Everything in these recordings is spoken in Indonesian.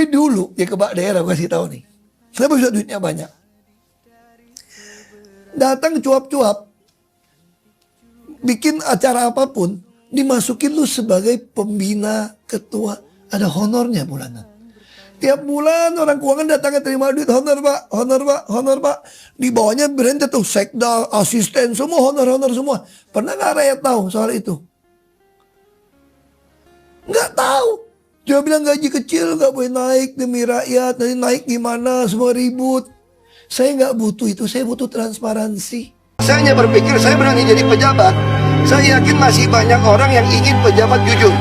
Jadi dulu ya kepala daerah gue kasih tahu nih. Kenapa bisa duitnya banyak? Datang cuap-cuap, bikin acara apapun, dimasukin lu sebagai pembina, ketua, ada honornya bulanan. Tiap bulan orang keuangan datangnya terima duit, honor pak, honor pak, honor pak. Di bawahnya berhenti tuh sekda, asisten, semua honor-honor semua. Pernah nggak rakyat tahu soal itu? Nggak tahu. Dia bilang gaji kecil nggak boleh naik demi rakyat, nanti naik gimana, semua ribut. Saya nggak butuh itu, saya butuh transparansi. Saya hanya berpikir saya berani jadi pejabat. Saya yakin masih banyak orang yang ingin pejabat jujur.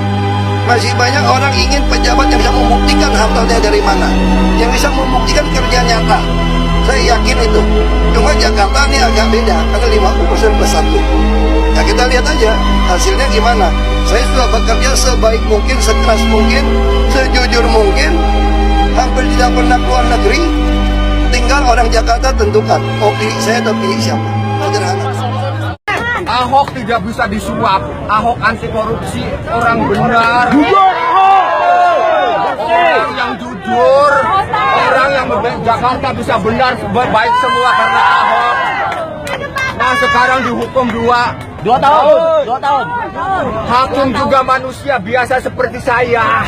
Masih banyak orang ingin pejabat yang bisa membuktikan hartanya dari mana, yang bisa membuktikan kerja nyata. Saya yakin itu. Cuma Jakarta ini agak beda, karena 50% plus 1. Ya kita lihat aja hasilnya gimana. Saya sudah bekerja sebaik mungkin, sekeras mungkin, sejujur mungkin. Hampir tidak pernah keluar negeri. Tinggal orang Jakarta tentukan, mau pilih saya atau pilih siapa. Sederhana. Ahok tidak bisa disuap. Ahok anti korupsi, orang benar, orang yang jujur, orang yang Jakarta bisa benar baik semua karena Ahok. Nah sekarang dihukum 2 tahun. Hakim juga manusia biasa seperti saya.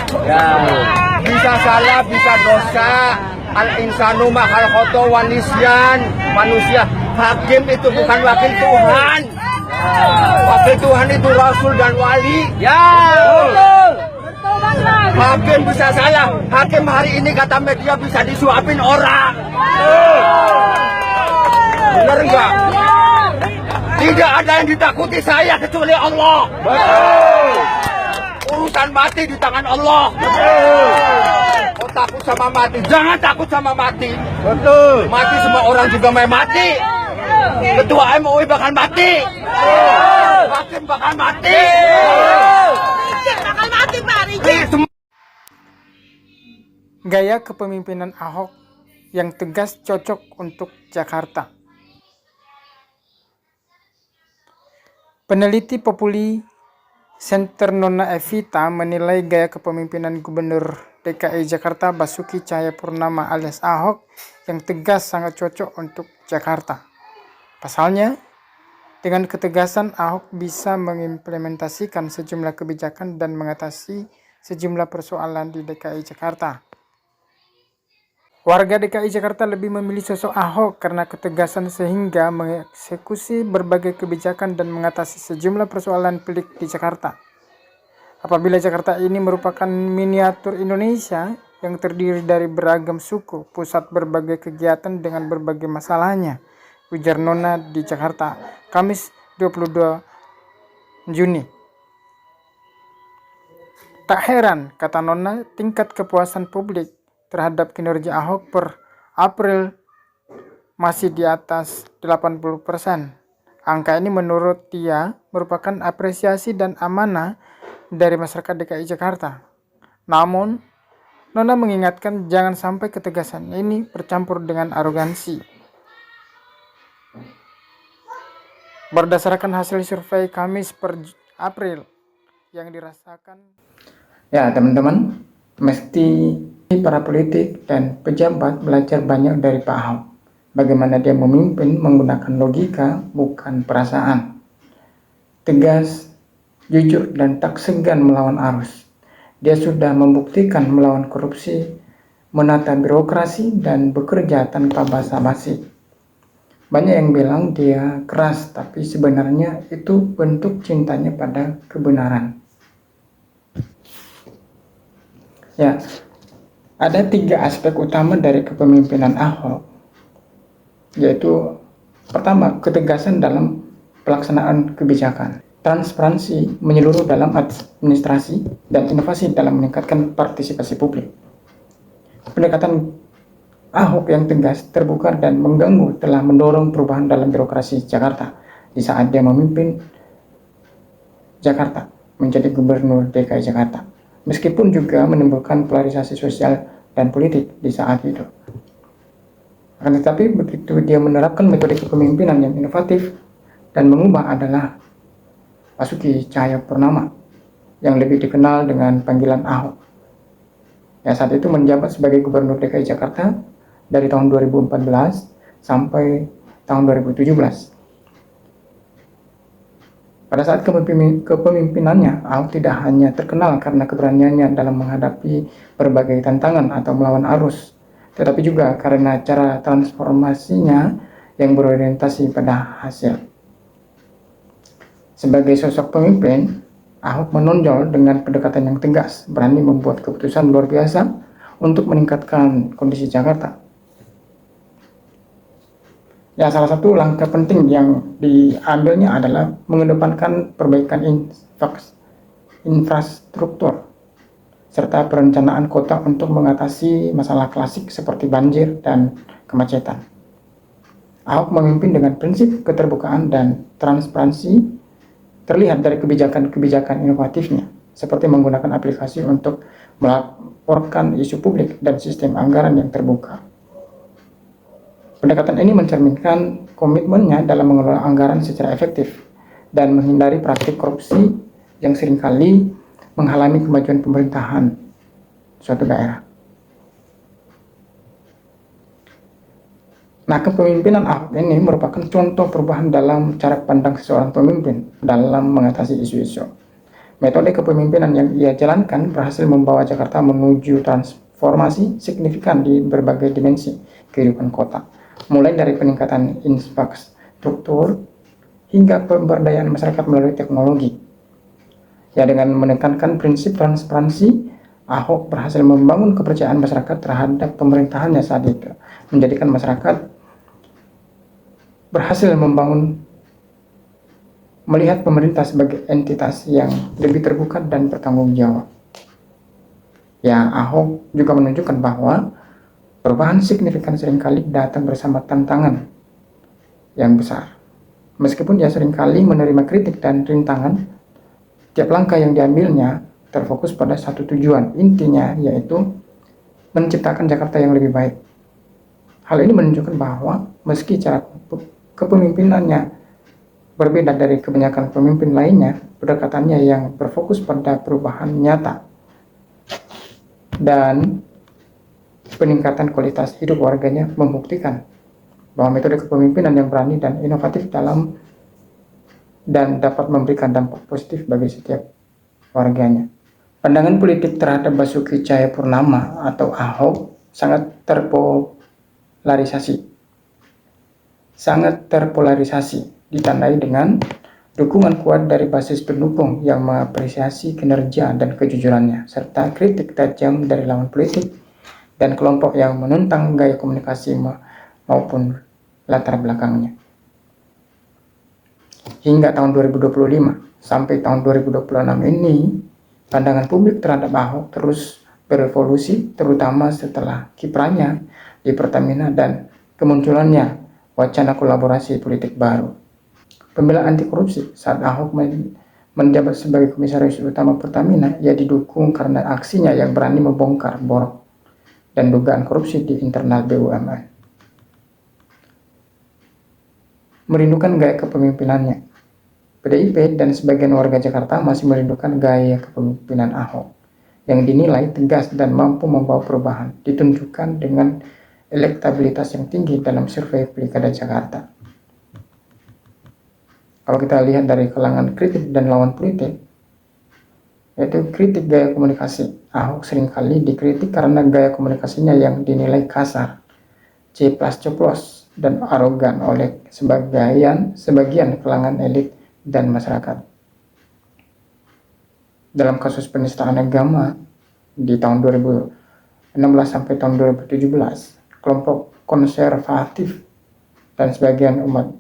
Bisa salah, bisa dosa. Al-insanu mahal khoto wanisyan. Manusia. Hakim itu bukan wakil Tuhan. Wakil Tuhan itu Rasul dan Wali. Ya. Hakim bisa salah. Hakim hari ini kata media bisa disuapin orang. Benar enggak? Tidak ada yang ditakuti saya kecuali Allah. Urusan mati di tangan Allah. Kau takut sama mati? Jangan takut sama mati. Mati semua orang juga mau mati. Ketua MUI bakal mati. Hakim bakal mati. Bakal mati Pak Rizky. Gaya kepemimpinan Ahok yang tegas cocok untuk Jakarta. Peneliti Populi Center Nona Evita menilai gaya kepemimpinan Gubernur DKI Jakarta Basuki Cahayapurnama alias Ahok yang tegas sangat cocok untuk Jakarta. Pasalnya, dengan ketegasan Ahok bisa mengimplementasikan sejumlah kebijakan dan mengatasi sejumlah persoalan di DKI Jakarta. Warga DKI Jakarta lebih memilih sosok Ahok karena ketegasan sehingga mengeksekusi berbagai kebijakan dan mengatasi sejumlah persoalan pelik di Jakarta. Apabila Jakarta ini merupakan miniatur Indonesia yang terdiri dari beragam suku, pusat berbagai kegiatan dengan berbagai masalahnya, ujar Nona di Jakarta, Kamis 22 Juni. Tak heran, kata Nona, tingkat kepuasan publik terhadap kinerja Ahok per April masih di atas 80%. Angka ini menurut dia merupakan apresiasi dan amanah dari masyarakat DKI Jakarta. Namun, Nona mengingatkan jangan sampai ketegasan ini bercampur dengan arogansi. Berdasarkan hasil survei Kamis per April yang dirasakan. Ya teman-teman, mesti para politik dan pejabat belajar banyak dari Pak Ahok. Bagaimana dia memimpin menggunakan logika, bukan perasaan. Tegas, jujur, dan tak segan melawan arus. Dia sudah membuktikan melawan korupsi, menata birokrasi, dan bekerja tanpa basa-basi. Banyak yang bilang dia keras, tapi sebenarnya itu bentuk cintanya pada kebenaran. Ya, ada 3 aspek utama dari kepemimpinan Ahok, yaitu pertama, ketegasan dalam pelaksanaan kebijakan, transparansi menyeluruh dalam administrasi, dan inovasi dalam meningkatkan partisipasi publik. Pendekatan Ahok yang tegas, terbuka, dan mengganggu telah mendorong perubahan dalam birokrasi Jakarta di saat dia memimpin Jakarta menjadi Gubernur DKI Jakarta. Meskipun juga menimbulkan polarisasi sosial dan politik di saat itu. Akan tetapi begitu dia menerapkan metode kepemimpinan yang inovatif dan mengubah adalah Basuki Cahayapurnama yang lebih dikenal dengan panggilan Ahok. yang saat itu menjabat sebagai Gubernur DKI Jakarta dari tahun 2014 sampai tahun 2017. Pada saat kepemimpinannya, Ahok tidak hanya terkenal karena keberaniannya dalam menghadapi berbagai tantangan atau melawan arus, tetapi juga karena cara transformasinya yang berorientasi pada hasil. Sebagai sosok pemimpin, Ahok menonjol dengan pendekatan yang tegas, berani membuat keputusan luar biasa untuk meningkatkan kondisi Jakarta. Ya, salah satu langkah penting yang diambilnya adalah mengedepankan perbaikan infrastruktur serta perencanaan kota untuk mengatasi masalah klasik seperti banjir dan kemacetan. Ahok memimpin dengan prinsip keterbukaan dan transparansi terlihat dari kebijakan-kebijakan inovatifnya, seperti menggunakan aplikasi untuk melaporkan isu publik dan sistem anggaran yang terbuka. Pendekatan ini mencerminkan komitmennya dalam mengelola anggaran secara efektif dan menghindari praktik korupsi yang seringkali menghalangi kemajuan pemerintahan suatu daerah. Nah, kepemimpinan Ahok ini merupakan contoh perubahan dalam cara pandang seorang pemimpin dalam mengatasi isu-isu. Metode kepemimpinan yang ia jalankan berhasil membawa Jakarta menuju transformasi signifikan di berbagai dimensi kehidupan kota, mulai dari peningkatan infrastruktur hingga pemberdayaan masyarakat melalui teknologi. Ya, dengan menekankan prinsip transparansi, Ahok berhasil membangun kepercayaan masyarakat terhadap pemerintahannya saat itu, menjadikan masyarakat berhasil melihat pemerintah sebagai entitas yang lebih terbuka dan bertanggung jawab. Ya, Ahok juga menunjukkan bahwa perubahan signifikan seringkali datang bersama tantangan yang besar. Meskipun ia seringkali menerima kritik dan rintangan, tiap langkah yang diambilnya terfokus pada satu tujuan, intinya yaitu menciptakan Jakarta yang lebih baik. Hal ini menunjukkan bahwa meski cara kepemimpinannya berbeda dari kebanyakan pemimpin lainnya, pendekatannya yang berfokus pada perubahan nyata dan peningkatan kualitas hidup warganya membuktikan bahwa metode kepemimpinan yang berani dan inovatif dan dapat memberikan dampak positif bagi setiap warganya. Pandangan politik terhadap Basuki Cahayapurnama atau Ahok sangat terpolarisasi, ditandai dengan dukungan kuat dari basis pendukung yang mengapresiasi kinerja dan kejujurannya, serta kritik tajam dari lawan politik dan kelompok yang menentang gaya komunikasi maupun latar belakangnya. Hingga tahun 2025 sampai tahun 2026 ini, pandangan publik terhadap Ahok terus berevolusi, terutama setelah kiprahnya di Pertamina dan kemunculannya wacana kolaborasi politik baru. Pembelaan anti korupsi saat Ahok menjabat sebagai komisaris utama Pertamina, ia didukung karena aksinya yang berani membongkar borok dan dugaan korupsi di internal BUMN. Merindukan gaya kepemimpinannya, PDIP dan sebagian warga Jakarta masih merindukan gaya kepemimpinan Ahok yang dinilai tegas dan mampu membawa perubahan, ditunjukkan dengan elektabilitas yang tinggi dalam survei Pilkada Jakarta. Kalau kita lihat dari kalangan kritik dan lawan politik, yaitu kritik gaya komunikasi, Ahok seringkali dikritik karena gaya komunikasinya yang dinilai kasar, ceplas-ceplos, dan arogan oleh sebagian kalangan elit dan masyarakat. Dalam kasus penistaan agama di tahun 2016 sampai tahun 2017, kelompok konservatif dan sebagian umat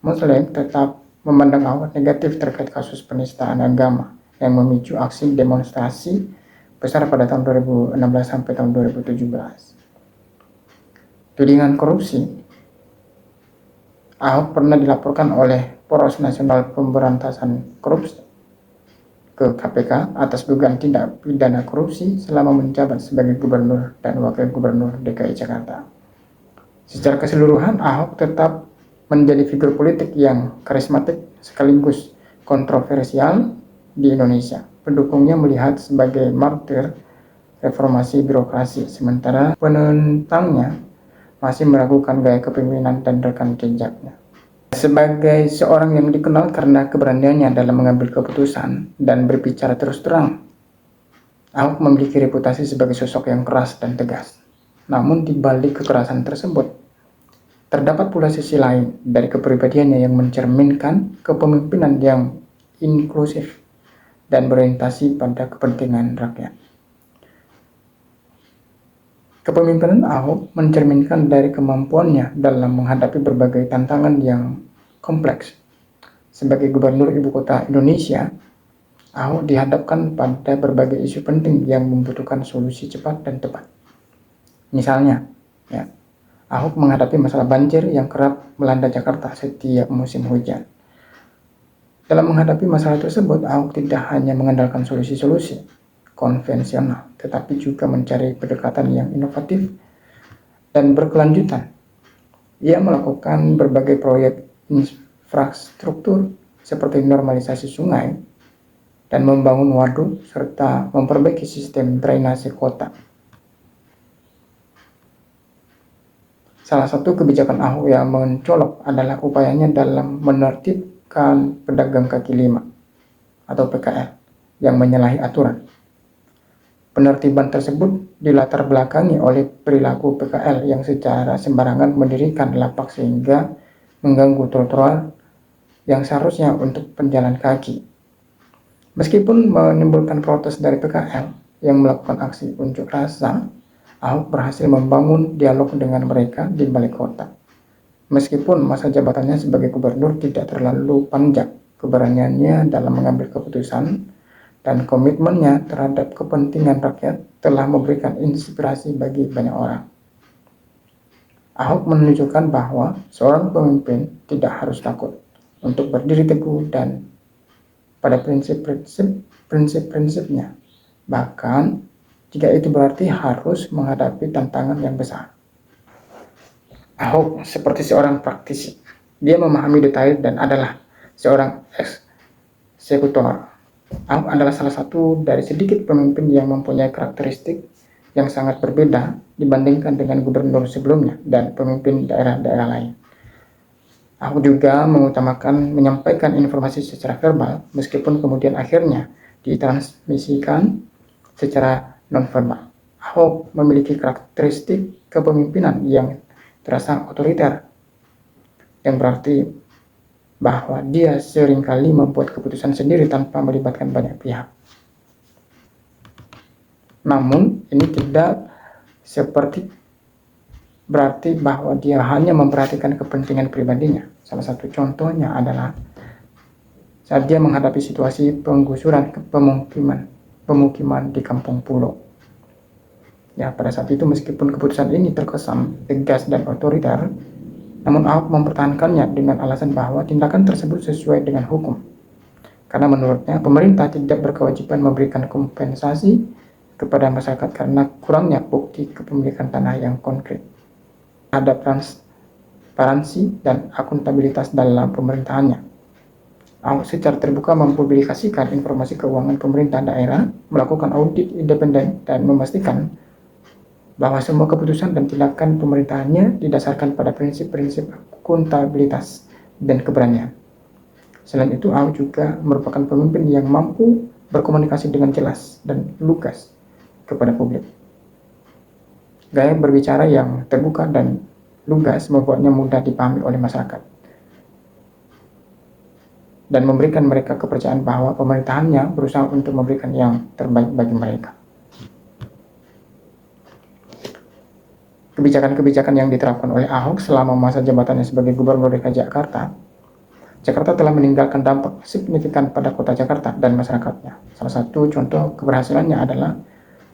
Muslim tetap memandang Ahok negatif terkait kasus penistaan agama yang memicu aksi demonstrasi besar pada tahun 2016 sampai tahun 2017. Tudingan korupsi, Ahok pernah dilaporkan oleh Poros Nasional Pemberantasan Korupsi ke KPK atas dugaan tindak pidana korupsi selama menjabat sebagai gubernur dan wakil gubernur DKI Jakarta. Secara keseluruhan, Ahok tetap menjadi figur politik yang karismatik sekaligus kontroversial di Indonesia. Pendukungnya melihat sebagai martir reformasi birokrasi, sementara penentangnya masih meragukan gaya kepemimpinan dan rekam jejaknya. Sebagai seorang yang dikenal karena keberaniannya dalam mengambil keputusan dan berbicara terus terang, Ahok memiliki reputasi sebagai sosok yang keras dan tegas. Namun di balik kekerasan tersebut, terdapat pula sisi lain dari kepribadiannya yang mencerminkan kepemimpinan yang inklusif dan berorientasi pada kepentingan rakyat. Kepemimpinan Ahok mencerminkan dari kemampuannya dalam menghadapi berbagai tantangan yang kompleks. Sebagai gubernur ibu kota Indonesia, Ahok dihadapkan pada berbagai isu penting yang membutuhkan solusi cepat dan tepat. Misalnya, Ahok menghadapi masalah banjir yang kerap melanda Jakarta setiap musim hujan. Dalam menghadapi masalah tersebut, Ahok tidak hanya mengandalkan solusi-solusi konvensional, tetapi juga mencari pendekatan yang inovatif dan berkelanjutan. Ia melakukan berbagai proyek infrastruktur seperti normalisasi sungai dan membangun waduk serta memperbaiki sistem drainase kota. Salah satu kebijakan Ahok yang mencolok adalah upayanya dalam menertibkan pedagang kaki lima atau PKL yang menyalahi aturan. Penertiban tersebut dilatar belakangi oleh perilaku PKL yang secara sembarangan mendirikan lapak sehingga mengganggu trotoar yang seharusnya untuk penjalan kaki. Meskipun menimbulkan protes dari PKL yang melakukan aksi unjuk rasa, Ahok berhasil membangun dialog dengan mereka di balik kota. Meskipun masa jabatannya sebagai gubernur tidak terlalu panjang, keberaniannya dalam mengambil keputusan dan komitmennya terhadap kepentingan rakyat telah memberikan inspirasi bagi banyak orang. Ahok menunjukkan bahwa seorang pemimpin tidak harus takut untuk berdiri teguh dan pada prinsip-prinsipnya, bahkan jika itu berarti harus menghadapi tantangan yang besar. Ahok seperti seorang praktisi, dia memahami detail dan adalah seorang eksekutor. Ahok adalah salah satu dari sedikit pemimpin yang mempunyai karakteristik yang sangat berbeda dibandingkan dengan gubernur sebelumnya dan pemimpin daerah-daerah lain. Ahok juga mengutamakan menyampaikan informasi secara verbal, meskipun kemudian akhirnya ditransmisikan secara nonverbal. Ahok memiliki karakteristik kepemimpinan yang terasa otoriter, yang berarti bahwa dia seringkali membuat keputusan sendiri tanpa melibatkan banyak pihak. Namun, ini tidak seperti berarti bahwa dia hanya memperhatikan kepentingan pribadinya. Salah satu contohnya adalah saat dia menghadapi situasi penggusuran pemukiman di Kampung Pulo. Pada saat itu meskipun keputusan ini terkesan tegas dan otoriter, namun Ahok mempertahankannya dengan alasan bahwa tindakan tersebut sesuai dengan hukum. Karena menurutnya pemerintah tidak berkewajiban memberikan kompensasi kepada masyarakat karena kurangnya bukti kepemilikan tanah yang konkret. Ada transparansi dan akuntabilitas dalam pemerintahannya. Ahok secara terbuka mempublikasikan informasi keuangan pemerintah daerah, melakukan audit independen dan memastikan bahwa semua keputusan dan tindakan pemerintahannya didasarkan pada prinsip-prinsip akuntabilitas dan keberanian. Selain itu, Ahok juga merupakan pemimpin yang mampu berkomunikasi dengan jelas dan lugas kepada publik. Gaya berbicara yang terbuka dan lugas membuatnya mudah dipahami oleh masyarakat dan memberikan mereka kepercayaan bahwa pemerintahannya berusaha untuk memberikan yang terbaik bagi mereka. Kebijakan-kebijakan yang diterapkan oleh Ahok selama masa jabatannya sebagai Gubernur DKI Jakarta telah meninggalkan dampak signifikan pada kota Jakarta dan masyarakatnya. Salah satu contoh keberhasilannya adalah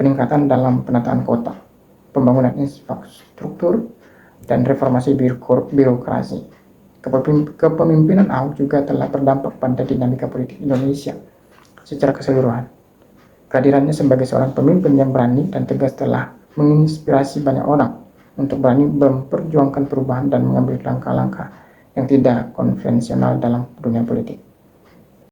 peningkatan dalam penataan kota, pembangunan infrastruktur, dan reformasi birokrasi. Kepemimpinan Ahok juga telah berdampak pada dinamika politik Indonesia secara keseluruhan. Kehadirannya sebagai seorang pemimpin yang berani dan tegas telah menginspirasi banyak orang untuk berani memperjuangkan perubahan dan mengambil langkah-langkah yang tidak konvensional dalam dunia politik.